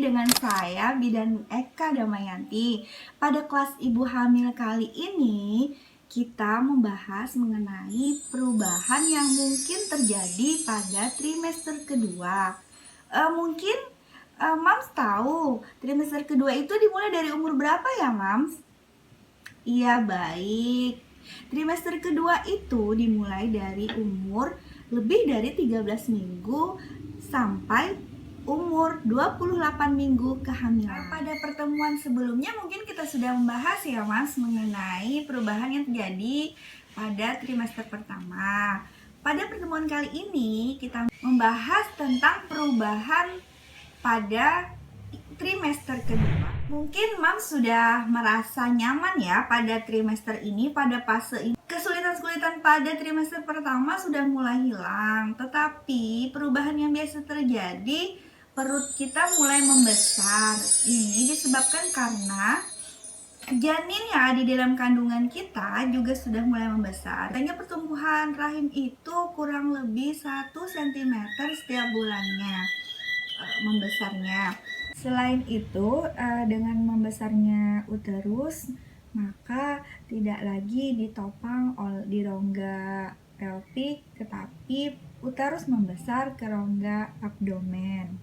dengan saya Bidan Eka Damayanti. Pada kelas ibu hamil kali ini kita membahas mengenai perubahan yang mungkin terjadi pada trimester kedua. Mams tahu trimester kedua itu dimulai dari umur berapa ya, Mams? Iya, baik. Trimester kedua itu dimulai dari umur lebih dari 13 minggu sampai umur 28 minggu kehamilan. Pada pertemuan sebelumnya mungkin kita sudah membahas ya, Mas, mengenai perubahan yang terjadi pada trimester pertama. Pada pertemuan kali ini kita membahas tentang perubahan pada trimester kedua. Mungkin Mams sudah merasa nyaman ya pada trimester ini, pada fase ini. Kesulitan-kesulitan pada trimester pertama sudah mulai hilang, tetapi perubahan yang biasa terjadi, perut kita mulai membesar. Ini disebabkan karena janin yang ada di dalam kandungan kita juga sudah mulai membesar. Adanya pertumbuhan rahim itu kurang lebih 1 cm setiap bulannya membesarnya. Selain itu, dengan membesarnya uterus, maka tidak lagi ditopang di rongga pelvik, tetapi uterus membesar ke rongga abdomen.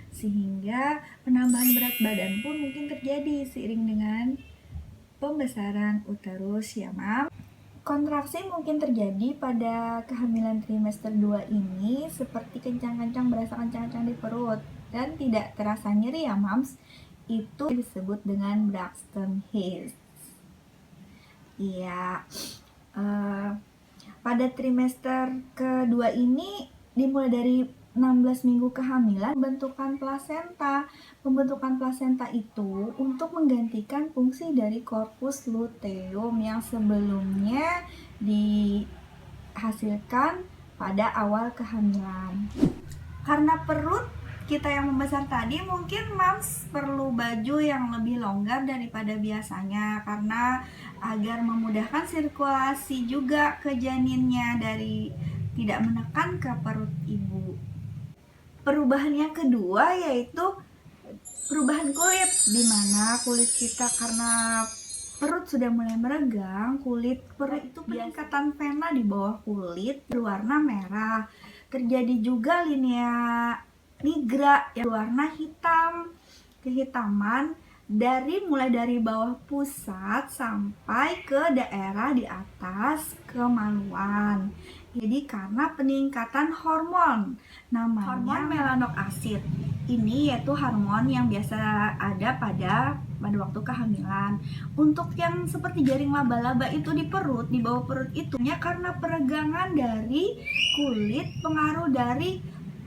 Sehingga penambahan berat badan pun mungkin terjadi seiring dengan pembesaran uterus ya, Mam. Kontraksi mungkin terjadi pada kehamilan trimester 2 ini seperti kencang-kencang, berasa kencang-kencang di perut dan tidak terasa nyeri ya, Mams. Itu disebut dengan Braxton Hicks. Iya. Pada trimester kedua ini dimulai dari 16 minggu kehamilan, pembentukan plasenta. Pembentukan plasenta itu untuk menggantikan fungsi dari korpus luteum yang sebelumnya dihasilkan pada awal kehamilan. Karena perut kita yang membesar tadi, mungkin Mams perlu baju yang lebih longgar daripada biasanya karena agar memudahkan sirkulasi juga ke janinnya dari tidak menekan ke perut ibu. Perubahan yang kedua yaitu perubahan kulit, di mana kulit kita karena perut sudah mulai meregang, kulit perut itu peningkatan vena di bawah kulit berwarna merah. Terjadi juga linea nigra yang berwarna hitam, kehitaman mulai dari bawah pusat sampai ke daerah di atas kemaluan. Jadi karena peningkatan hormon, namanya hormon melanok acid. Ini yaitu hormon yang biasa ada pada waktu kehamilan. Untuk yang seperti jaring laba-laba itu di perut, di bawah perut itu, karena peregangan dari kulit, pengaruh dari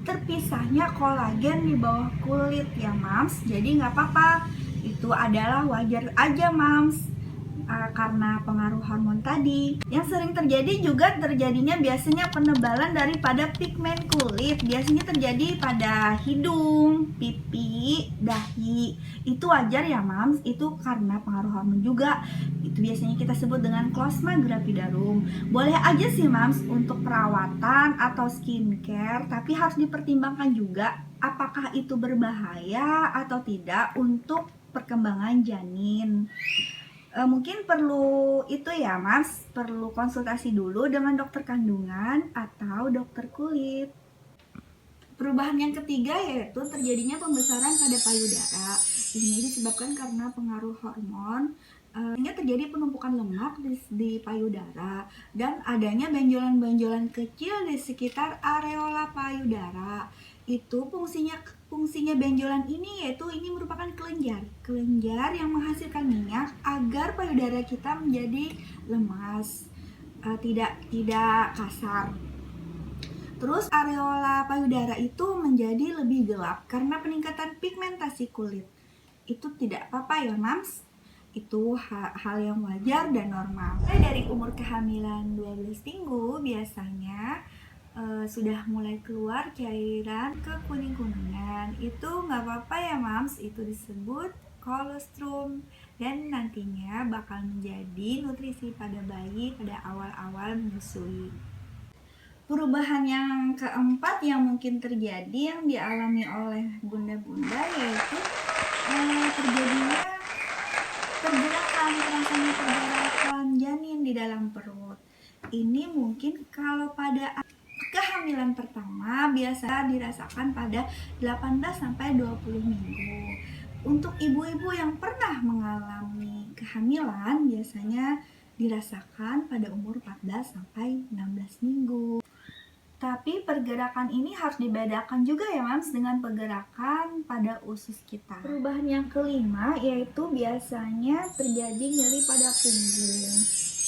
terpisahnya kolagen di bawah kulit ya, Mams. Jadi nggak apa-apa, itu adalah wajar aja, Mams. Karena pengaruh hormon tadi. Yang sering terjadi juga terjadinya biasanya penebalan daripada pigmen kulit. Biasanya terjadi pada hidung, pipi, dahi. Itu wajar ya, Mams. Itu karena pengaruh hormon juga. Itu biasanya kita sebut dengan Closma gravidarum. Boleh aja sih, Mams, untuk perawatan atau skincare, tapi harus dipertimbangkan juga apakah itu berbahaya atau tidak untuk perkembangan janin. Mungkin perlu itu ya, Mas, perlu konsultasi dulu dengan dokter kandungan atau dokter kulit. Perubahan yang ketiga yaitu terjadinya pembesaran pada payudara. Ini disebabkan karena pengaruh hormon, sehingga terjadi penumpukan lemak di payudara dan adanya benjolan-benjolan kecil di sekitar areola payudara. Itu fungsinya benjolan ini yaitu ini merupakan kelenjar yang menghasilkan minyak agar payudara kita menjadi lemas, tidak kasar. Terus areola payudara itu menjadi lebih gelap karena peningkatan pigmentasi kulit. Itu tidak apa-apa ya, Mams. Itu hal yang wajar dan normal. Dari umur kehamilan 12 minggu biasanya sudah mulai keluar cairan kekuning-kuningan. Itu nggak apa-apa ya, Mams. Itu disebut kolostrum dan nantinya bakal menjadi nutrisi pada bayi pada awal-awal menyusui. Perubahan yang keempat yang mungkin terjadi yang dialami oleh bunda-bunda yaitu ini mungkin kalau pada kehamilan pertama biasa dirasakan pada 18-20 minggu. Untuk ibu-ibu yang pernah mengalami kehamilan biasanya dirasakan pada umur 14-16 minggu. Tapi pergerakan ini harus dibedakan juga ya Mams dengan pergerakan pada usus kita. Perubahan yang kelima yaitu biasanya terjadi nyeri pada punggung.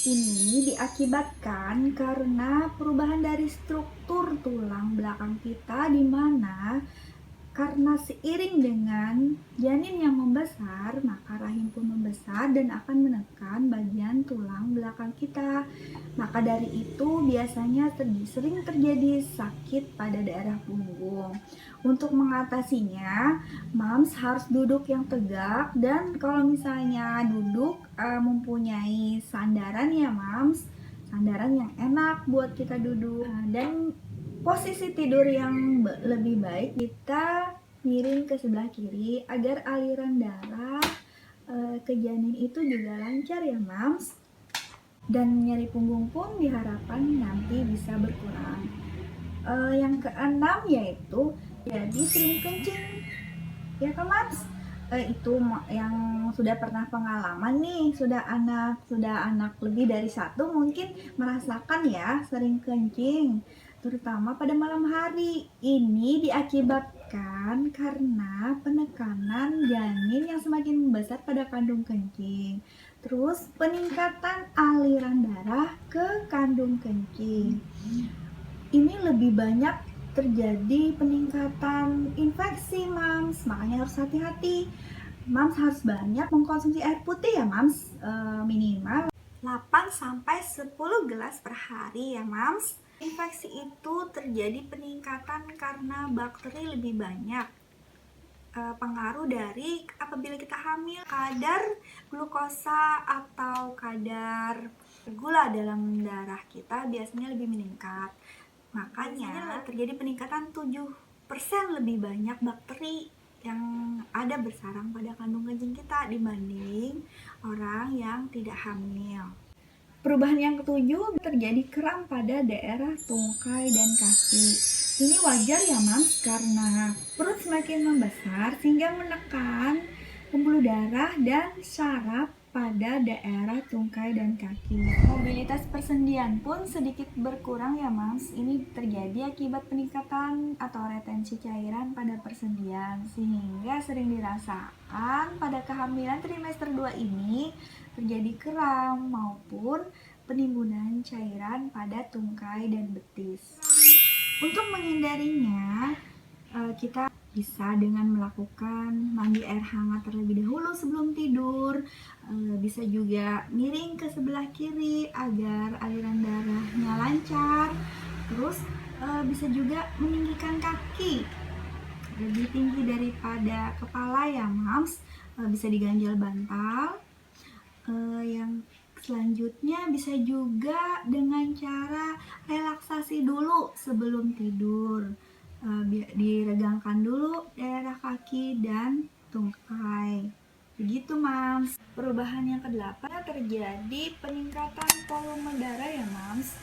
Ini diakibatkan karena perubahan dari struktur tulang belakang kita, di mana karena seiring dengan janin yang membesar, maka rahim pun membesar dan akan menekan bagian tulang belakang kita. Maka dari itu biasanya sering terjadi sakit pada daerah punggung. Untuk mengatasinya, Mams harus duduk yang tegak, dan kalau misalnya duduk mempunyai sandaran ya Mams, sandaran yang enak buat kita duduk. Dan posisi tidur yang lebih baik, kita miring ke sebelah kiri agar aliran darah ke janin itu juga lancar ya Mams. Dan nyeri punggung pun diharapkan nanti bisa berkurang. Yang keenam yaitu jadi sering kencing ya kan Mams. Itu yang sudah pernah pengalaman nih, sudah anak lebih dari satu mungkin merasakan ya sering kencing, terutama pada malam hari. Ini diakibatkan karena penekanan janin yang semakin membesar pada kandung kencing, terus peningkatan aliran darah ke kandung kencing. Ini lebih banyak terjadi peningkatan infeksi Mams, makanya harus hati-hati. Mams harus banyak mengkonsumsi air putih ya Mams, minimal 8-10 gelas per hari ya Mams. Infeksi itu terjadi peningkatan karena bakteri lebih banyak. Pengaruh dari apabila kita hamil, kadar glukosa atau kadar gula dalam darah kita biasanya lebih meningkat. Makanya terjadi peningkatan 7% lebih banyak bakteri yang ada bersarang pada kandung kencing kita dibanding orang yang tidak hamil. Perubahan yang ketujuh, terjadi kram pada daerah tungkai dan kaki. Ini wajar ya Mams, karena perut semakin membesar sehingga menekan pembuluh darah dan saraf pada daerah tungkai dan kaki. Mobilitas persendian pun sedikit berkurang ya Mams. Ini terjadi akibat peningkatan atau retensi cairan pada persendian, sehingga sering dirasakan pada kehamilan trimester 2 ini terjadi kram maupun penimbunan cairan pada tungkai dan betis. Untuk menghindarinya, kita bisa dengan melakukan mandi air hangat terlebih dahulu sebelum tidur. Bisa juga miring ke sebelah kiri agar aliran darahnya lancar. Terus bisa juga meninggikan kaki lebih tinggi daripada kepala ya Mams. Bisa diganjal bantal. Yang selanjutnya bisa juga dengan cara relaksasi dulu sebelum tidur. Diregangkan dulu daerah kaki dan tungkai. Begitu Mams. Perubahan yang ke-8, terjadi peningkatan volume darah ya Mams.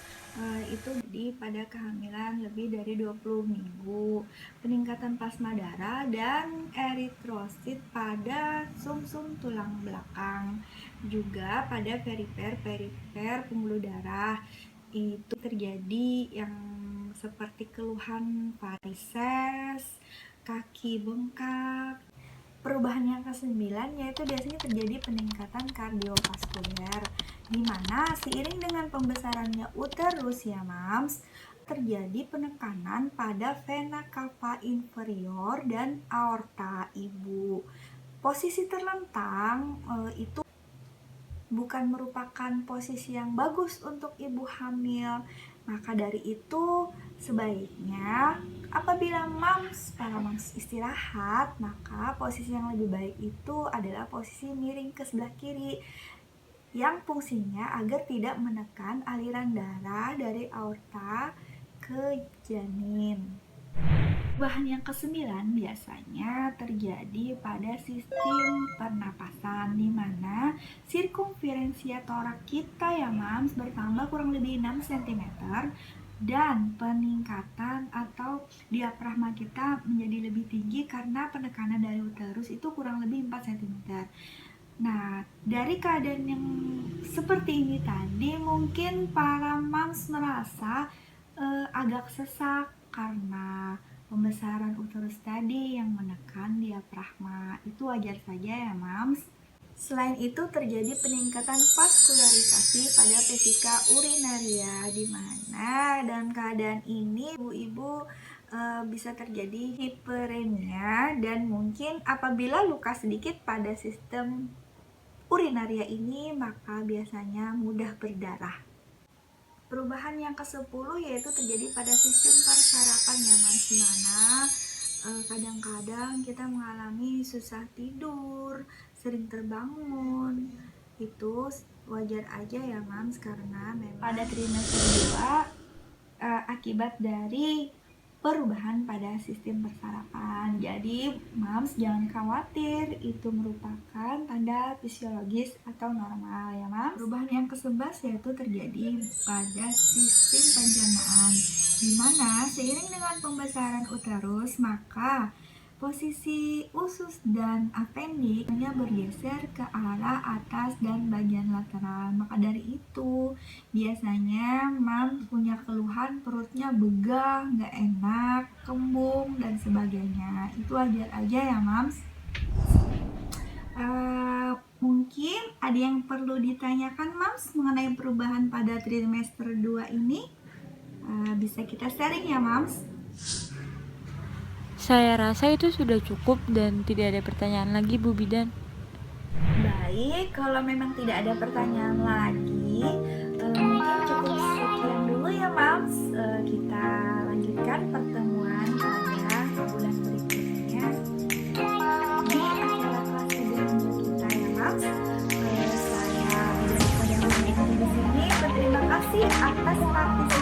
Itu pada kehamilan lebih dari 20 minggu. Peningkatan plasma darah dan eritrosit pada sumsum tulang belakang. Juga pada perifer pembuluh darah. Itu terjadi yang seperti keluhan varises, kaki bengkak. Perubahan yang ke-9 yaitu biasanya terjadi peningkatan kardiovaskuler, di mana seiring dengan pembesarannya uterus ya Mams, terjadi penekanan pada vena cava inferior dan aorta ibu. Posisi terlentang itu bukan merupakan posisi yang bagus untuk ibu hamil. Maka dari itu sebaiknya apabila para mams istirahat, maka posisi yang lebih baik itu adalah posisi miring ke sebelah kiri, yang fungsinya agar tidak menekan aliran darah dari aorta ke janin. Perubahan yang kesembilan biasanya terjadi pada sistem pernapasan, di mana sirkumferensia torak kita ya mams bertambah kurang lebih 6 cm dan peningkatan atau diafragma kita menjadi lebih tinggi karena penekanan dari uterus itu kurang lebih 4 cm. Nah, dari keadaan yang seperti ini tadi mungkin para mams merasa agak sesak karena pembesaran uterus tadi yang menekan diafragma. Itu wajar saja ya mams. Selain itu terjadi peningkatan vaskularisasi pada vesika urinaria, di mana dalam keadaan ini ibu-ibu bisa terjadi hiperemia, dan mungkin apabila luka sedikit pada sistem urinaria ini maka biasanya mudah berdarah. Perubahan yang ke-10 yaitu terjadi pada sistem persarapan ya mams, di mana kadang-kadang kita mengalami susah tidur, sering terbangun. Itu wajar aja ya mams, karena memang pada trimester 2 akibat dari perubahan pada sistem persarapan. Jadi mams jangan khawatir, itu merupakan tanda fisiologis atau normal ya mams. Perubahan yang ke-11 yaitu terjadi pada sistem pencernaan, di mana seiring dengan pembesaran uterus maka posisi usus dan appendix-nya bergeser ke arah atas dan bagian lateral. Maka dari itu biasanya mams punya keluhan perutnya begah, nggak enak, kembung dan sebagainya. Itu wajar aja ya mams. Mungkin ada yang perlu ditanyakan mams mengenai perubahan pada trimester 2 ini. Bisa kita sharing ya mams. Saya rasa itu sudah cukup dan tidak ada pertanyaan lagi, Bu Bidan. Baik, kalau memang tidak ada pertanyaan lagi, mungkin cukup sekian dulu ya mams. Kita lanjutkan pertemuan pada bulan berikutnya di acara kelas kedua kita ya mams. Saya Bidan Kodang di sini berterima kasih atas partisipasi